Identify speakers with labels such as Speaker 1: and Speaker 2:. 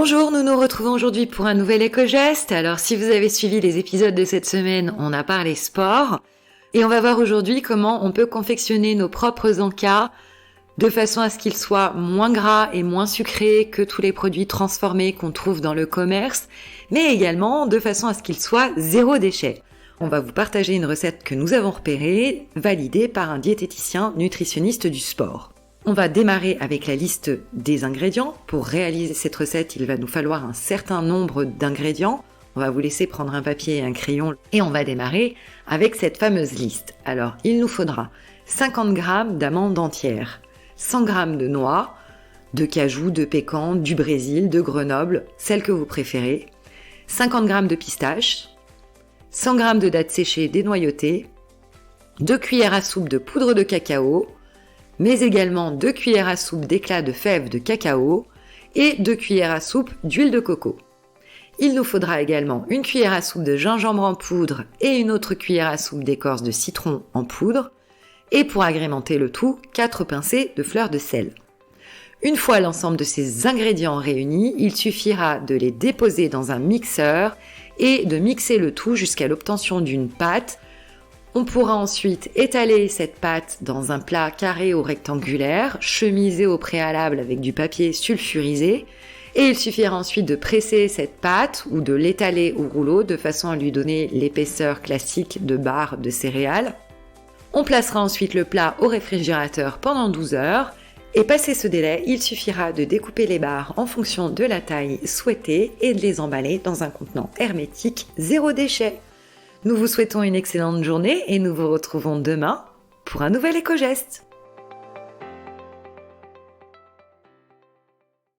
Speaker 1: Bonjour, nous nous retrouvons aujourd'hui pour un nouvel éco-geste. Alors si vous avez suivi les épisodes de cette semaine, on a parlé sport. Et on va voir aujourd'hui comment on peut confectionner nos propres encas de façon à ce qu'ils soient moins gras et moins sucrés que tous les produits transformés qu'on trouve dans le commerce, mais également de façon à ce qu'ils soient zéro déchet. On va vous partager une recette que nous avons repérée, validée par un diététicien nutritionniste du sport. On va démarrer avec la liste des ingrédients. Pour réaliser cette recette, il va nous falloir un certain nombre d'ingrédients. On va vous laisser prendre un papier et un crayon et on va démarrer avec cette fameuse liste. Alors, il nous faudra 50 g d'amandes entières, 100 g de noix, de cajou, de pécan, du Brésil, de Grenoble, celle que vous préférez, 50 g de pistaches, 100 g de dattes séchées dénoyautées, 2 cuillères à soupe de poudre de cacao, mais également 2 cuillères à soupe d'éclats de fèves de cacao et 2 cuillères à soupe d'huile de coco. Il nous faudra également une cuillère à soupe de gingembre en poudre et une autre cuillère à soupe d'écorce de citron en poudre, et pour agrémenter le tout, 4 pincées de fleurs de sel. Une fois l'ensemble de ces ingrédients réunis, il suffira de les déposer dans un mixeur et de mixer le tout jusqu'à l'obtention d'une pâte. On pourra ensuite étaler cette pâte dans un plat carré ou rectangulaire, chemiser au préalable avec du papier sulfurisé, et il suffira ensuite de presser cette pâte ou de l'étaler au rouleau de façon à lui donner l'épaisseur classique de barre de céréales. On placera ensuite le plat au réfrigérateur pendant 12 heures, et passé ce délai, il suffira de découper les barres en fonction de la taille souhaitée et de les emballer dans un contenant hermétique zéro déchet. Nous vous souhaitons une excellente journée et nous vous retrouvons demain pour un nouvel éco-geste.